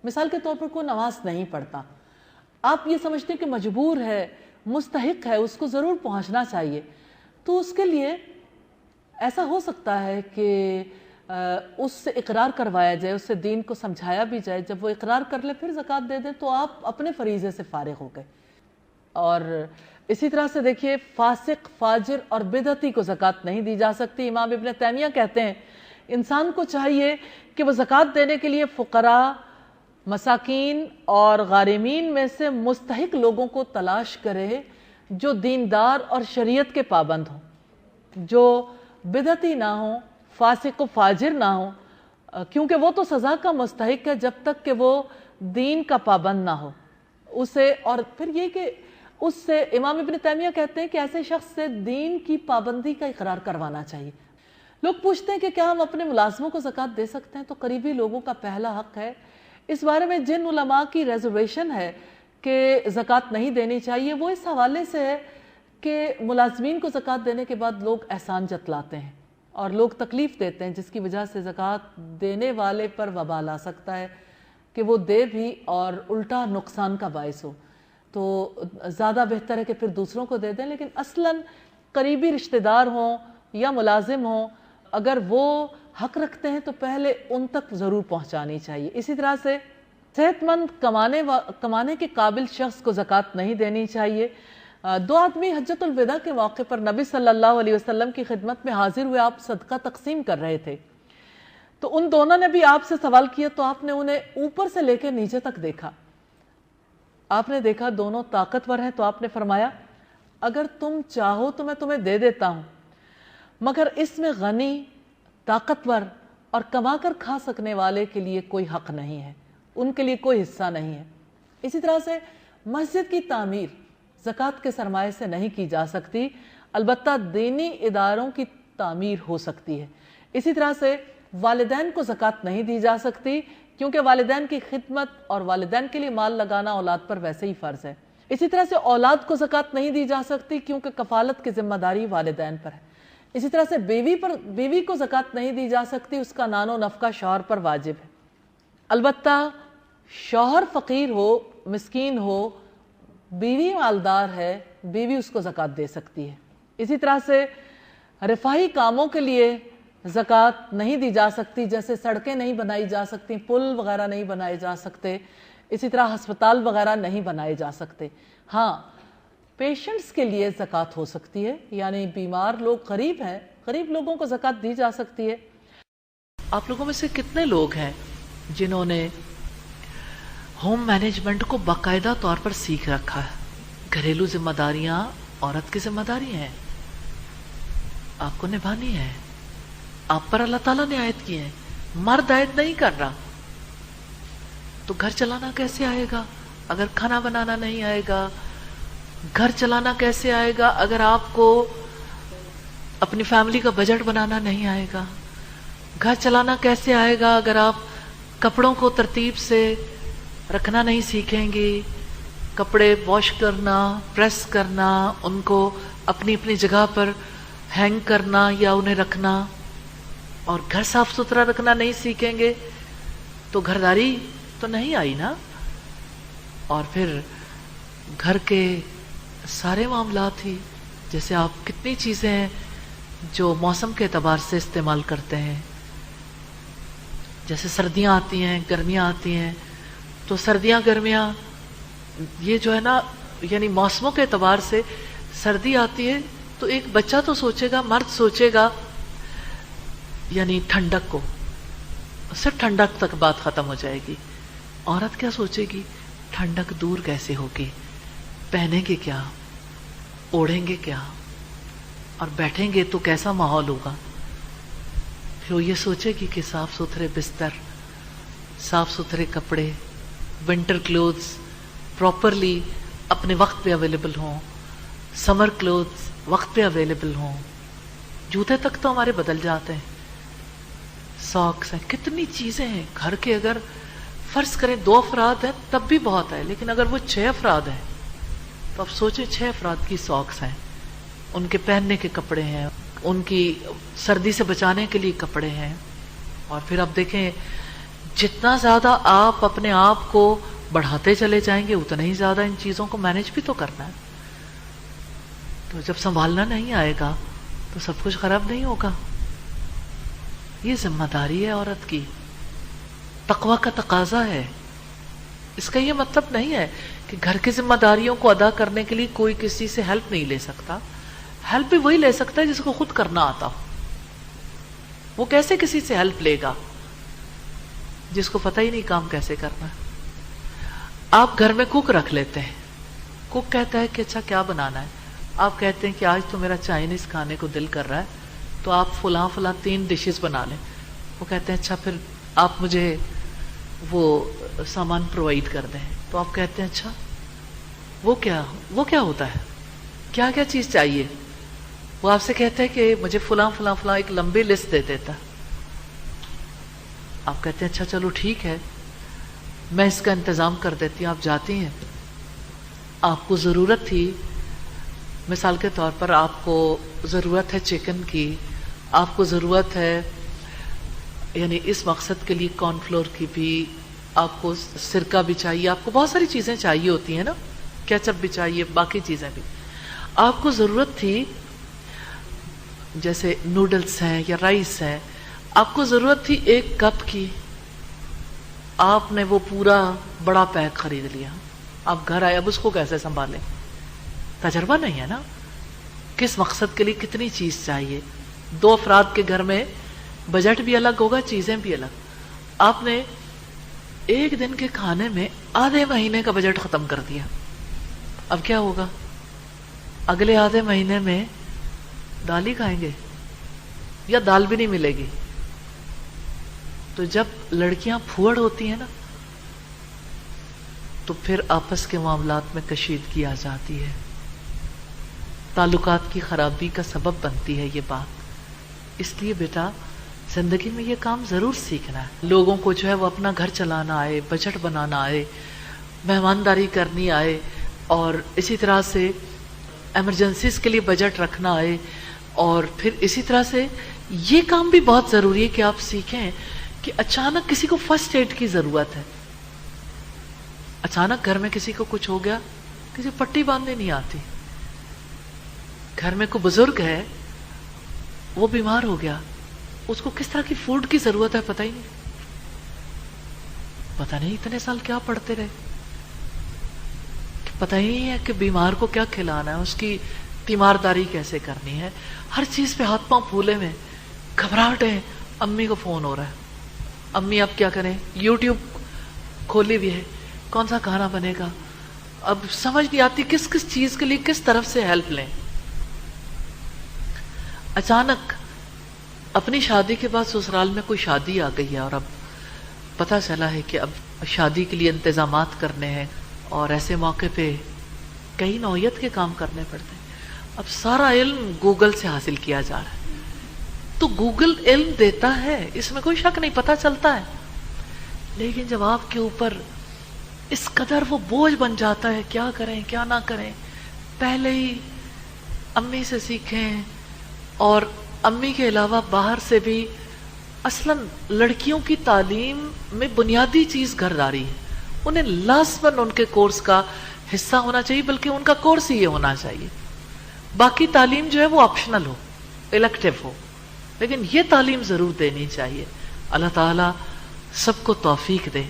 مثال کے طور پر کوئی نماز نہیں پڑھتا، آپ یہ سمجھتے ہیں کہ مجبور ہے، مستحق ہے، اس کو ضرور پہنچنا چاہیے، تو اس کے لیے ایسا ہو سکتا ہے کہ اس سے اقرار کروایا جائے، اس سے دین کو سمجھایا بھی جائے، جب وہ اقرار کر لے پھر زکوٰۃ دے دیں تو آپ اپنے فریضے سے فارغ ہو گئے۔ اور اسی طرح سے دیکھیے فاسق، فاجر اور بدعتی کو زکوٰۃ نہیں دی جا سکتی۔ امام ابن تیمیہ کہتے ہیں انسان کو چاہیے کہ وہ زکوٰۃ دینے کے لیے فقراء، مساکین اور غارمین میں سے مستحق لوگوں کو تلاش کرے جو دیندار اور شریعت کے پابند ہوں، جو بدعتی نہ ہوں، فاسق و فاجر نہ ہوں، کیونکہ وہ تو سزا کا مستحق ہے جب تک کہ وہ دین کا پابند نہ ہو اسے۔ اور پھر یہ کہ اس سے امام ابن تیمیہ کہتے ہیں کہ ایسے شخص سے دین کی پابندی کا اقرار کروانا چاہیے۔ لوگ پوچھتے ہیں کہ کیا ہم اپنے ملازموں کو زکوٰۃ دے سکتے ہیں؟ تو قریبی لوگوں کا پہلا حق ہے۔ اس بارے میں جن علماء کی ریزرویشن ہے کہ زکوٰۃ نہیں دینی چاہیے، وہ اس حوالے سے ہے کہ ملازمین کو زکوٰۃ دینے کے بعد لوگ احسان جتلاتے ہیں اور لوگ تکلیف دیتے ہیں، جس کی وجہ سے زکوٰۃ دینے والے پر وبال آ سکتا ہے کہ وہ دے بھی اور الٹا نقصان کا باعث ہو۔ تو زیادہ بہتر ہے کہ پھر دوسروں کو دے دیں، لیکن اصلاً قریبی رشتہ دار ہوں یا ملازم ہوں، اگر وہ حق رکھتے ہیں تو پہلے ان تک ضرور پہنچانی چاہیے۔ اسی طرح سے صحت مند کمانے کے قابل شخص کو زکوٰۃ نہیں دینی چاہیے۔ دو آدمی حجۃ الوداع کے موقع پر نبی صلی اللہ علیہ وسلم کی خدمت میں حاضر ہوئے، آپ صدقہ تقسیم کر رہے تھے، تو ان دونوں نے بھی آپ سے سوال کیا، تو آپ نے انہیں اوپر سے لے کے نیچے تک دیکھا۔ آپ نے دیکھا دونوں طاقتور ہیں، تو آپ نے فرمایا اگر تم چاہو تو میں تمہیں دے دیتا ہوں، مگر اس میں غنی، طاقتور اور کما کر کھا سکنے والے کے لیے کوئی حق نہیں ہے، ان کے لیے کوئی حصہ نہیں ہے۔ اسی طرح سے مسجد کی تعمیر زکوٰۃ کے سرمایے سے نہیں کی جا سکتی، البتہ دینی اداروں کی تعمیر ہو سکتی ہے۔ اسی طرح سے والدین کو زکوٰۃ نہیں دی جا سکتی، کیونکہ والدین کی خدمت اور والدین کے لیے مال لگانا اولاد پر ویسے ہی فرض ہے۔ اسی طرح سے اولاد کو زکوٰۃ نہیں دی جا سکتی، کیونکہ کفالت کی ذمہ داری والدین پر ہے۔ اسی طرح سے بیوی کو زکوٰۃ نہیں دی جا سکتی، اس کا نان و نفقہ شوہر پر واجب ہے۔ البتہ شوہر فقیر ہو، مسکین ہو، بیوی مالدار ہے، بیوی اس کو زکوٰۃ دے سکتی ہے۔ اسی طرح سے رفاہی کاموں کے لیے زکوٰۃ نہیں دی جا سکتی، جیسے سڑکیں نہیں بنائی جا سکتی، پل وغیرہ نہیں بنائے جا سکتے، اسی طرح ہسپتال وغیرہ نہیں بنائے جا سکتے۔ ہاں، پیشنٹس کے لیے زکوٰۃ ہو سکتی ہے، یعنی بیمار لوگ غریب ہیں، غریب لوگوں کو زکوٰۃ دی جا سکتی ہے۔ آپ لوگوں میں سے کتنے لوگ ہیں جنہوں نے ہوم مینجمنٹ کو باقاعدہ طور پر سیکھ رکھا ہے؟ گھریلو ذمہ داریاں عورت کی ذمہ داری ہیں، آپ کو نبھانی ہے، آپ پر اللہ تعالیٰ نے عائد کی ہیں، مرد عائد نہیں کر رہا۔ تو گھر چلانا کیسے آئے گا اگر کھانا بنانا نہیں آئے گا؟ گھر چلانا کیسے آئے گا اگر آپ کو اپنی فیملی کا بجٹ بنانا نہیں آئے گا؟ گھر چلانا کیسے آئے گا اگر آپ کپڑوں کو ترتیب سے رکھنا نہیں سیکھیں گے؟ کپڑے واش کرنا، پریس کرنا، ان کو اپنی اپنی جگہ پر ہینگ کرنا یا انہیں رکھنا، اور گھر صاف ستھرا رکھنا نہیں سیکھیں گے تو گھرداری تو نہیں آئی نا۔ اور پھر گھر کے سارے معاملات ہی، جیسے آپ کتنی چیزیں ہیں جو موسم کے اعتبار سے استعمال کرتے ہیں، جیسے سردیاں آتی ہیں، گرمیاں آتی ہیں، تو سردیاں گرمیاں یہ جو ہے نا، یعنی موسموں کے اعتبار سے سردی آتی ہے تو ایک بچہ تو سوچے گا، مرد سوچے گا یعنی ٹھنڈک کو، صرف ٹھنڈک تک بات ختم ہو جائے گی۔ عورت کیا سوچے گی؟ ٹھنڈک دور کیسے ہوگی، پہنیں گے کیا، اوڑھیں گے کیا، اور بیٹھیں گے تو کیسا ماحول ہوگا۔ پھر وہ یہ سوچے گی کہ صاف ستھرے بستر، صاف ستھرے کپڑے، ونٹر کلوتھس پراپرلی اپنے وقت پہ اویلیبل ہوں، سمر کلوتھس وقت پہ اویلیبل ہوں، جوتے تک تو ہمارے بدل جاتے ہیں، ساکس ہیں، کتنی چیزیں ہیں گھر کے۔ اگر فرض کریں 2 افراد ہیں تب بھی بہت ہے، لیکن اگر وہ 6 افراد ہیں تو اب سوچیں 6 افراد کی ساکس ہیں، ان کے پہننے کے کپڑے ہیں، ان کی سردی سے بچانے کے لیے کپڑے ہیں۔ اور پھر اب دیکھیں جتنا زیادہ آپ اپنے آپ کو بڑھاتے چلے جائیں گے اتنا ہی زیادہ ان چیزوں کو مینج بھی تو کرنا ہے. تو جب سنبھالنا نہیں آئے گا تو سب کچھ خراب نہیں ہوگا. یہ ذمہ داری ہے عورت کی، تقوی کا تقاضا ہے. اس کا یہ مطلب نہیں ہے کہ گھر کی ذمہ داریوں کو ادا کرنے کے لیے کوئی کسی سے ہیلپ نہیں لے سکتا. ہیلپ بھی وہی لے سکتا ہے جس کو خود کرنا آتا ہو. وہ کیسے کسی سے ہیلپ لے گا جس کو پتہ ہی نہیں کام کیسے کرنا ہے؟ آپ گھر میں کوک رکھ لیتے ہیں. کوک کہتا ہے کہ اچھا کیا بنانا ہے؟ آپ کہتے ہیں کہ آج تو میرا چائنیز کھانے کو دل کر رہا ہے تو آپ فلاں 3 ڈشز بنا لیں. وہ کہتے ہیں اچھا پھر آپ مجھے وہ سامان پرووائڈ کر دیں. تو آپ کہتے ہیں اچھا وہ کیا ہوتا ہے، کیا کیا چیز چاہیے؟ وہ آپ سے کہتے ہیں کہ مجھے فلاں ایک لمبی لسٹ دے دیتا. آپ کہتے ہیں اچھا چلو ٹھیک ہے میں اس کا انتظام کر دیتی ہوں. آپ جاتی ہیں، آپ کو ضرورت تھی، مثال کے طور پر آپ کو ضرورت ہے چکن کی، آپ کو ضرورت ہے یعنی اس مقصد کے لیے کارن فلور کی بھی، آپ کو سرکہ بھی چاہیے، آپ کو بہت ساری چیزیں چاہیے ہوتی ہیں نا، کیچپ بھی چاہیے، باقی چیزیں بھی. آپ کو ضرورت تھی جیسے نوڈلز ہیں یا رائس ہے، آپ کو ضرورت تھی 1 کپ کی. آپ نے وہ پورا بڑا پیک خرید لیا. آپ گھر آئے، اب اس کو کیسے سنبھالیں؟ تجربہ نہیں ہے نا کس مقصد کے لیے کتنی چیز چاہیے. 2 افراد کے گھر میں بجٹ بھی الگ ہوگا، چیزیں بھی الگ. آپ نے 1 دن کے کھانے میں آدھے مہینے کا بجٹ ختم کر دیا. اب کیا ہوگا؟ اگلے آدھے مہینے میں دال ہی کھائیں گے یا دال بھی نہیں ملے گی. تو جب لڑکیاں پھوڑ ہوتی ہیں نا تو پھر آپس کے معاملات میں کشیدگی آ جاتی ہے، تعلقات کی خرابی کا سبب بنتی ہے یہ بات. اس لیے بیٹا زندگی میں یہ کام ضرور سیکھنا ہے. لوگوں کو جو ہے وہ اپنا گھر چلانا آئے، بجٹ بنانا آئے، مہمانداری کرنی آئے، اور اسی طرح سے ایمرجنسیز کے لیے بجٹ رکھنا آئے. اور پھر اسی طرح سے یہ کام بھی بہت ضروری ہے کہ آپ سیکھیں کہ اچانک کسی کو فرسٹ ایڈ کی ضرورت ہے. اچانک گھر میں کسی کو کچھ ہو گیا، کسی پٹی باندھنے نہیں آتی. گھر میں کوئی بزرگ ہے وہ بیمار ہو گیا، اس کو کس طرح کی فوڈ کی ضرورت ہے پتہ ہی نہیں. پتہ نہیں اتنے سال کیا پڑھتے رہے، پتہ ہی نہیں ہے کہ بیمار کو کیا کھلانا ہے، اس کی تیمارداری کیسے کرنی ہے. ہر چیز پہ ہاتھ پاؤں پھولے میں، گھبراہٹ ہے. امی کو فون ہو رہا ہے، امی اب کیا کریں؟ یوٹیوب کھولی بھی ہے، کون سا کھانا بنے گا؟ اب سمجھ نہیں آتی کس چیز کے لیے کس طرف سے ہیلپ لیں. اچانک اپنی شادی کے بعد سسرال میں کوئی شادی آ گئی ہے اور اب پتہ چلا ہے کہ اب شادی کے لیے انتظامات کرنے ہیں، اور ایسے موقع پہ کئی نوعیت کے کام کرنے پڑتے ہیں. اب سارا علم گوگل سے حاصل کیا جا رہا ہے. تو گوگل علم دیتا ہے، اس میں کوئی شک نہیں، پتہ چلتا ہے. لیکن جب آپ کے اوپر اس قدر وہ بوجھ بن جاتا ہے کیا کریں کیا نہ کریں، پہلے ہی امی سے سیکھیں. اور امی کے علاوہ باہر سے بھی، اصلاً لڑکیوں کی تعلیم میں بنیادی چیز گھرداری ہے. انہیں لازماً ان کے کورس کا حصہ ہونا چاہیے، بلکہ ان کا کورس ہی یہ ہونا چاہیے. باقی تعلیم جو ہے وہ آپشنل ہو، الیکٹیو ہو، لیکن یہ تعلیم ضرور دینی چاہیے. اللہ تعالیٰ سب کو توفیق دے.